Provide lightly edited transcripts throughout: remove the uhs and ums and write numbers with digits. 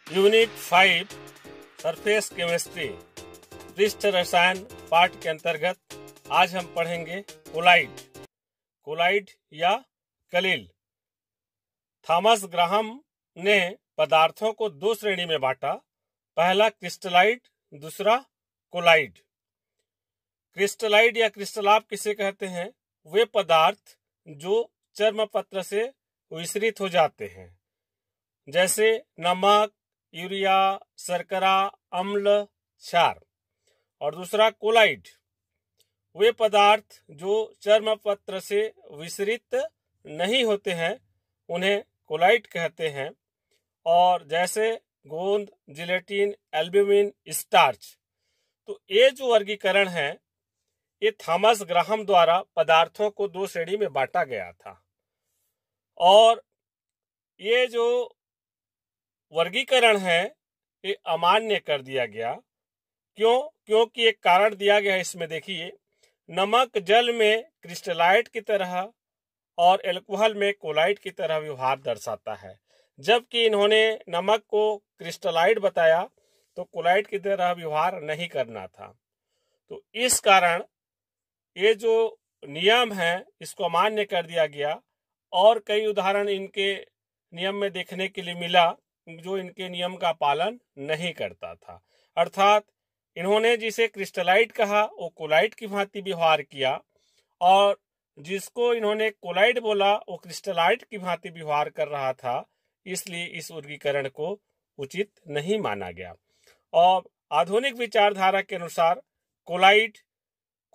Unit 5 surface chemistry पृष्ठ रसायन पाठ के अंतर्गत आज हम पढ़ेंगे कोलाइड या कलिल। थॉमस ग्राहम ने पदार्थों को दो श्रेणी में बांटा, पहला क्रिस्टलाइड, दूसरा कोलाइड। क्रिस्टलाइड या क्रिस्टलाप किसे कहते हैं? वे पदार्थ जो चर्मपत्र से विसरित हो जाते हैं, जैसे नमक, यूरिया, शर्करा, अम्ल, क्षार। और दूसरा कोलाइड, वे पदार्थ जो चर्मपत्र से विसरित नहीं होते हैं, उन्हें कोलाइड कहते हैं। और जैसे गोंद, जिलेटिन, एल्ब्यूमिन, स्टार्च। तो ये जो वर्गीकरण है, ये थॉमस ग्राहम द्वारा पदार्थों को दो श्रेणी में बांटा गया था। और ये जो वर्गीकरण है, ये अमान्य कर दिया गया। क्योंकि एक कारण दिया गया है इसमें। देखिए, नमक जल में क्रिस्टलाइट की तरह और एल्कोहल में कोलाइड की तरह व्यवहार दर्शाता है, जबकि इन्होंने नमक को क्रिस्टलाइट बताया तो कोलाइड की तरह व्यवहार नहीं करना था। तो इस कारण ये जो नियम है, इसको अमान्य कर दिया गया। और कई उदाहरण इनके नियम में देखने के लिए मिला जो इनके नियम का पालन नहीं करता था। अर्थात इन्होंने जिसे क्रिस्टलाइट कहा वो कोलाइड की भांति व्यवहार किया, और जिसको इन्होंने कोलाइड बोला वो क्रिस्टलाइट की भांति व्यवहार कर रहा था। इसलिए इस वर्गीकरण को उचित नहीं माना गया। और आधुनिक विचारधारा के अनुसार कोलाइड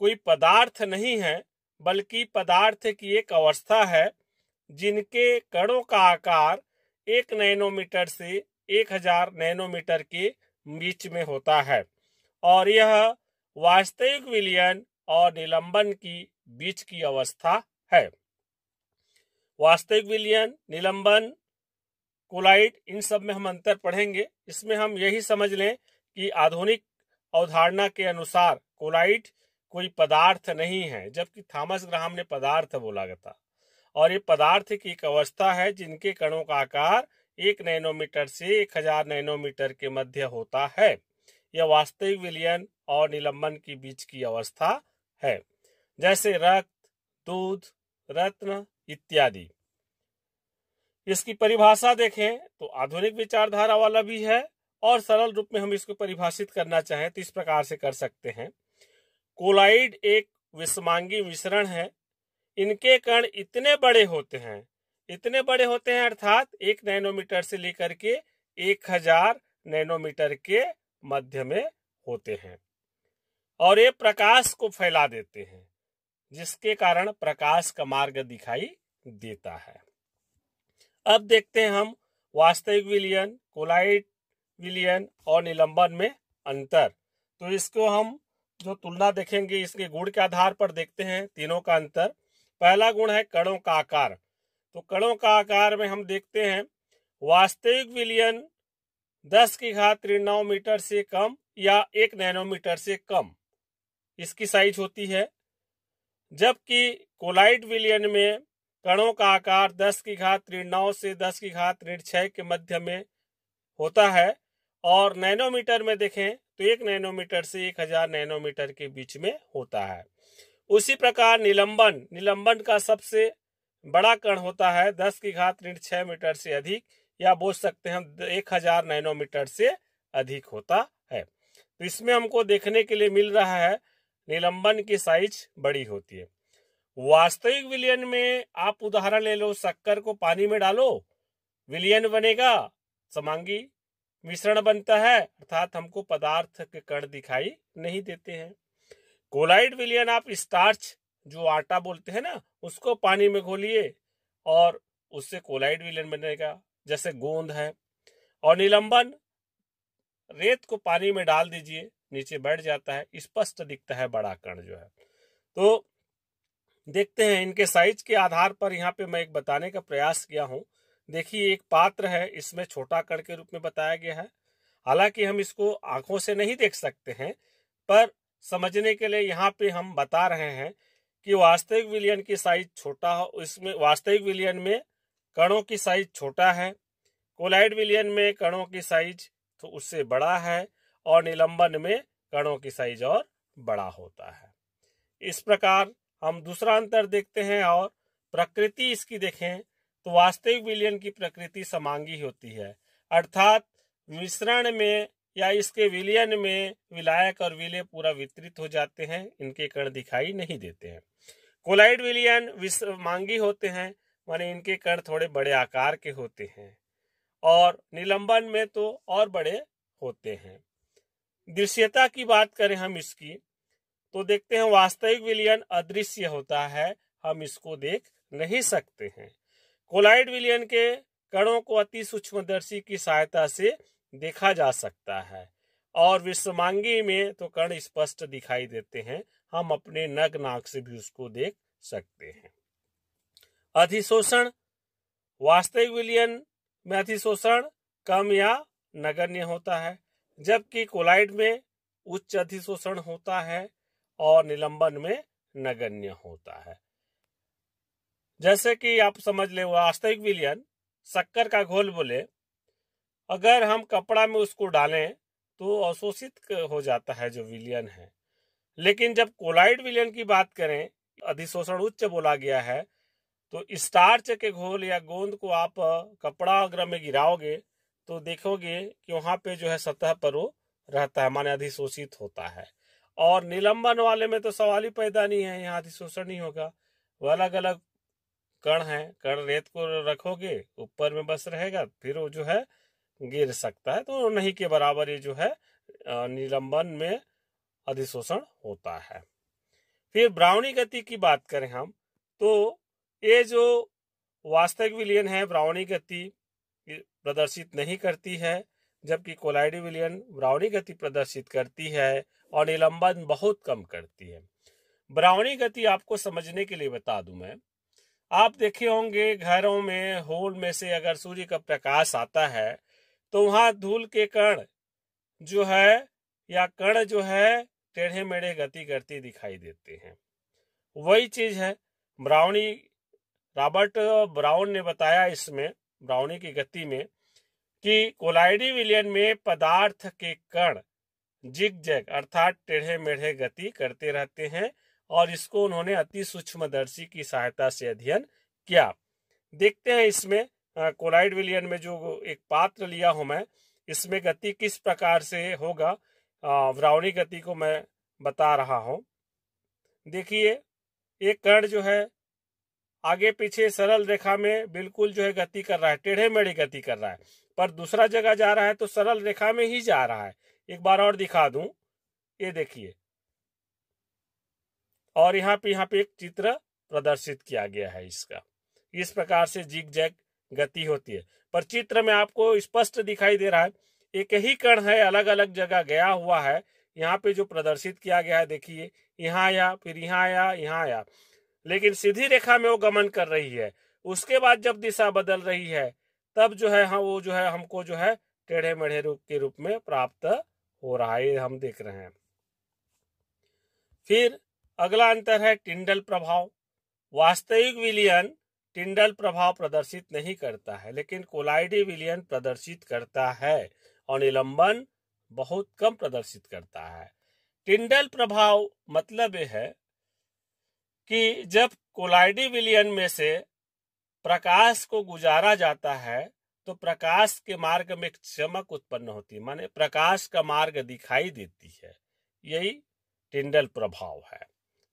कोई पदार्थ नहीं है, बल्कि पदार्थ की एक अवस्था है जिनके कणों का आकार 1 नैनोमीटर से 1000 नैनोमीटर के बीच में होता है, और यह वास्तविक विलयन और निलंबन की बीच की अवस्था है। वास्तविक विलयन, निलंबन, कोलाइड, इन सब में हम अंतर पढ़ेंगे। इसमें हम यही समझ लें कि आधुनिक अवधारणा के अनुसार कोलाइड कोई पदार्थ नहीं है, जबकि थॉमस ग्राहम ने पदार्थ बोला था। और ये पदार्थ की एक अवस्था है जिनके कणों का आकार 1 नैनोमीटर से 1000 नैनोमीटर के मध्य होता है। यह वास्तविक विलयन और निलंबन की बीच की अवस्था है, जैसे रक्त, दूध, रत्न इत्यादि। इसकी परिभाषा देखें तो आधुनिक विचारधारा वाला भी है, और सरल रूप में हम इसको परिभाषित करना चाहें तो इस प्रकार से कर सकते हैं। कोलाइड एक विषमांगी मिश्रण है। इनके कण इतने बड़े होते हैं अर्थात 1 नैनोमीटर से लेकर के 1000 नैनोमीटर के मध्य में होते हैं, और ये प्रकाश को फैला देते हैं, जिसके कारण प्रकाश का मार्ग दिखाई देता है। अब देखते हैं हम वास्तविक विलयन, कोलाइड विलयन और निलंबन में अंतर। तो इसको हम जो तुलना देखेंगे, इसके गुण के आधार पर देखते हैं तीनों का अंतर। पहला गुण है कणों का आकार। तो कणों का आकार में हम देखते हैं वास्तविक विलयन 10⁻³ मीटर से कम या 1 नैनोमीटर से कम इसकी साइज होती है, जबकि कोलाइड विलयन में कणों का आकार 10⁻³ से 10⁻6 के मध्य में होता है। और नैनोमीटर में देखें तो 1 नैनोमीटर से 1000 नैनोमीटर के बीच में होता है। उसी प्रकार निलंबन का सबसे बड़ा कण होता है 10⁻6 मीटर से अधिक, या बोल सकते हैं हम 1000 नैनोमीटर से अधिक होता है। तो इसमें हमको देखने के लिए मिल रहा है निलंबन की साइज बड़ी होती है। वास्तविक विलयन में आप उदाहरण ले लो, शक्कर को पानी में डालो, विलयन बनेगा, समांगी मिश्रण बनता है, अर्थात हमको पदार्थ के कण दिखाई नहीं देते हैं। कोलाइड विलयन आप स्टार्च जो आटा बोलते हैं ना, उसको पानी में घोलिए और उससे कोलाइड विलयन बनेगा, जैसे गोंद है। और निलंबन, रेत को पानी में डाल दीजिए, नीचे बैठ जाता है, स्पष्ट दिखता है बड़ा कण जो है। तो देखते हैं इनके साइज के आधार पर। यहाँ पे मैं एक बताने का प्रयास किया हूँ। देखिए, एक पात्र है, इसमें छोटा कण के रूप में बताया गया है। हालांकि हम इसको आंखों से नहीं देख सकते हैं, पर समझने के लिए यहाँ पे हम बता रहे हैं कि वास्तविक विलयन की साइज छोटा हो। इसमें वास्तविक विलयन में कणों की साइज छोटा है, कोलाइड विलयन में कणों की साइज तो उससे बड़ा है और निलंबन में कणों की साइज और बड़ा होता है। इस प्रकार हम दूसरा अंतर देखते हैं और प्रकृति इसकी देखें तो वास्तविक विलयन की प्रकृति समांगी होती है, अर्थात मिश्रण में या इसके विलयन में विलायक और विलेय पूरा वितरित हो जाते हैं, इनके कण दिखाई नहीं देते हैं। कोलाइड विलयन विषमांगी होते हैं, माने इनके कण थोड़े बड़े आकार के होते हैं और निलंबन में तो और बड़े होते हैं। दृश्यता की बात करें हम इसकी तो देखते हैं वास्तविक विलयन अदृश्य होता है, हम इसको देख नहीं सकते हैं। कोलाइड विलयन के कणों को अति सूक्ष्मदर्शी की सहायता से देखा जा सकता है और विषमांगी में तो कण स्पष्ट दिखाई देते हैं, हम अपने नग्न आंख से भी उसको देख सकते हैं। अधिशोषण, वास्तविक विलयन में अधिशोषण कम या नगण्य होता है, जबकि कोलाइड में उच्च अधिशोषण होता है और निलंबन में नगण्य होता है। जैसे कि आप समझ ले, वास्तविक विलयन शक्कर का घोल बोले, अगर हम कपड़ा में उसको डालें तो अवशोषित हो जाता है जो विलयन है, लेकिन जब कोलाइड विलयन की बात करें, अधिशोषण उच्च बोला गया है, तो स्टार्च के घोल या गोंद को आप कपड़ा अगर में गिराओगे तो देखोगे कि वहां पे जो है सतह पर वो रहता है, माने अधिशोषित होता है। और निलंबन वाले में तो सवाल ही पैदा नहीं है, यहाँ अधिशोषण नहीं होगा, वो अलग अलग कण है, कण रेत को रखोगे ऊपर में बस रहेगा, फिर वो जो है गिर सकता है, तो नहीं के बराबर ये जो है निलंबन में अधिशोषण होता है। फिर ब्राउनी गति की बात करें हम तो ये जो वास्तविक विलयन है ब्राउनी गति प्रदर्शित नहीं करती है, जबकि कोलाइड विलयन ब्राउनी गति प्रदर्शित करती है और निलंबन बहुत कम करती है। ब्राउनी गति आपको समझने के लिए बता दूं मैं, आप देखे होंगे घरों में होल में से अगर सूर्य का प्रकाश आता है तो वहां धूल के कण जो है या कण जो है टेढ़े मेढ़े गति करती दिखाई देते हैं। वही चीज है ब्राउनी, रॉबर्ट ब्राउन ने बताया इसमें ब्राउनी की गति में कि कोलाइडी विलयन में पदार्थ के कण जिग-जैग अर्थात टेढ़े मेढ़े गति करते रहते हैं और इसको उन्होंने अति सूक्ष्मदर्शी की सहायता से अध्ययन किया। देखते हैं इसमें कोलाइड विलयन में जो एक पात्र लिया हूं मैं, इसमें गति किस प्रकार से होगा, ब्राउनी गति को मैं बता रहा हूं। देखिए एक कण जो है आगे पीछे सरल रेखा में बिल्कुल जो है गति कर रहा है, टेढ़े मेढ़े गति कर रहा है, पर दूसरा जगह जा रहा है तो सरल रेखा में ही जा रहा है। एक बार और दिखा दूं, ये देखिए, और यहाँ पे एक चित्र प्रदर्शित किया गया है इसका, इस प्रकार से जिग जैग गति होती है, पर चित्र में आपको स्पष्ट दिखाई दे रहा है एक ही कण है, अलग अलग जगह गया हुआ है। यहाँ पे जो प्रदर्शित किया गया है देखिए, यहाँ आया, फिर यहाँ आया, यहाँ आया, लेकिन सीधी रेखा में वो गमन कर रही है। उसके बाद जब दिशा बदल रही है तब जो है वो जो है हमको जो है टेढ़े मेढ़े रूप के रूप में प्राप्त हो रहा है, हम देख रहे हैं। फिर अगला अंतर है टिंडल प्रभाव। वास्तविक विलयन टिंडल प्रभाव प्रदर्शित नहीं करता है, लेकिन कोलाइडी विलयन प्रदर्शित करता है और निलंबन बहुत कम प्रदर्शित करता है। टिंडल प्रभाव मतलब यह है कि जब कोलाइडी विलयन में से प्रकाश को गुजारा जाता है तो प्रकाश के मार्ग में एक चमक उत्पन्न होती है, माने प्रकाश का मार्ग दिखाई देती है, यही टिंडल प्रभाव है।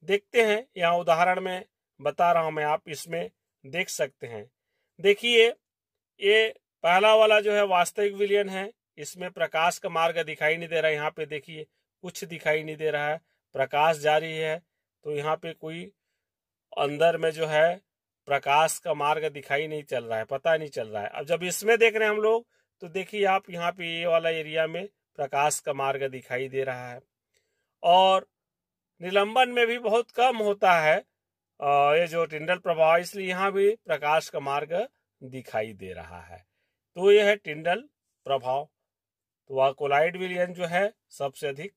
देखते हैं, यहाँ उदाहरण में बता रहा हूं मैं, आप इसमें देख सकते हैं। देखिए ये पहला वाला जो है वास्तविक विलयन है, इसमें प्रकाश का मार्ग दिखाई नहीं दे रहा है। यहाँ पे देखिए कुछ दिखाई नहीं दे रहा है, प्रकाश जारी है, तो यहाँ पे कोई अंदर में जो है प्रकाश का मार्ग दिखाई नहीं चल रहा है, पता नहीं चल रहा है। अब जब इसमें देख रहे हैं हम लोग तो देखिए आप यहाँ पे ये वाला एरिया में प्रकाश का मार्ग दिखाई दे रहा है और निलंबन में भी बहुत कम होता है ये जो टिंडल प्रभाव, इसलिए यहाँ भी प्रकाश का मार्ग दिखाई दे रहा है। तो यह है टिंडल प्रभाव। तो वह कोलाइड विलयन जो है सबसे अधिक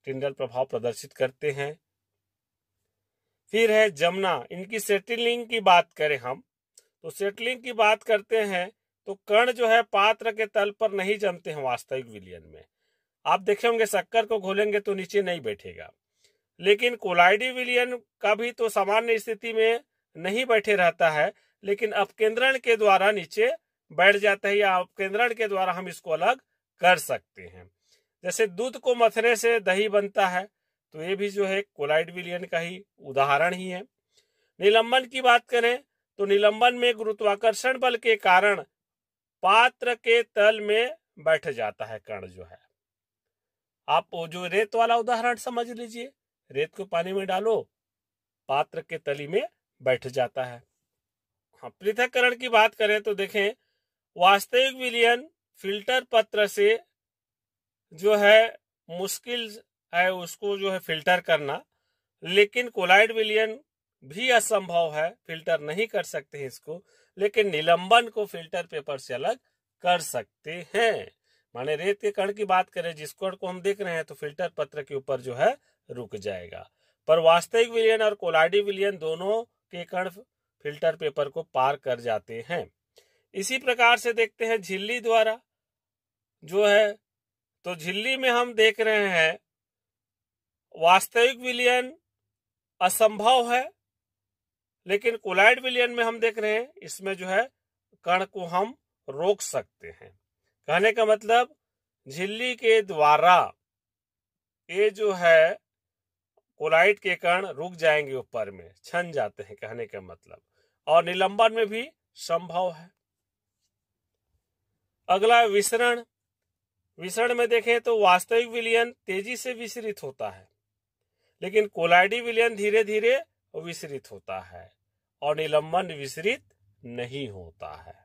टिंडल प्रभाव प्रदर्शित करते हैं। फिर है जमुना, इनकी सेटलिंग की बात करें हम तो सेटलिंग की बात करते हैं तो कण जो है पात्र के तल पर नहीं जमते हैं वास्तविक विलयन में। आप देखे होंगे शक्कर को घोलेंगे तो नीचे नहीं बैठेगा, लेकिन कोलाइडी विलयन का भी तो सामान्य स्थिति में नहीं बैठे रहता है, लेकिन अपकेंद्रण के द्वारा नीचे बैठ जाता है, या अपकेंद्रण के द्वारा हम इसको अलग कर सकते हैं। जैसे दूध को मथने से दही बनता है, तो ये भी जो है कोलाइड विलयन का ही उदाहरण ही है। निलंबन की बात करें तो निलंबन में गुरुत्वाकर्षण बल के कारण पात्र के तल में बैठ जाता है कण जो है। आप जो रेत वाला उदाहरण समझ लीजिए, रेत को पानी में डालो, पात्र के तली में बैठ जाता है। हाँ, पृथक्करण की बात करें तो देखें, वास्तविक विलयन फिल्टर पत्र से जो है मुश्किल है उसको जो है फिल्टर करना, लेकिन कोलाइड विलयन भी असंभव है, फिल्टर नहीं कर सकते हैं इसको, लेकिन निलंबन को फिल्टर पेपर से अलग कर सकते हैं। माने रेत के कण की बात करें, जिस कण को हम देख रहे हैं तो फिल्टर पत्र के ऊपर जो है रुक जाएगा, पर वास्तविक विलयन और कोलाइडी विलयन दोनों के कण फिल्टर पेपर को पार कर जाते हैं। इसी प्रकार से देखते हैं झिल्ली द्वारा जो है, तो झिल्ली में हम देख रहे हैं वास्तविक विलयन असंभव है, लेकिन कोलाइड विलयन में हम देख रहे हैं इसमें जो है कण को हम रोक सकते हैं। कहने का मतलब झिल्ली के द्वारा ये जो है कोलाइड के कण रुक जाएंगे, ऊपर में छन जाते हैं, कहने का मतलब, और निलंबन में भी संभव है। अगला विसरण। विसरण में देखें तो वास्तविक विलयन तेजी से विसरित होता है, लेकिन कोलाइडी विलयन धीरे धीरे विसरित होता है, और निलंबन विसरित नहीं होता है।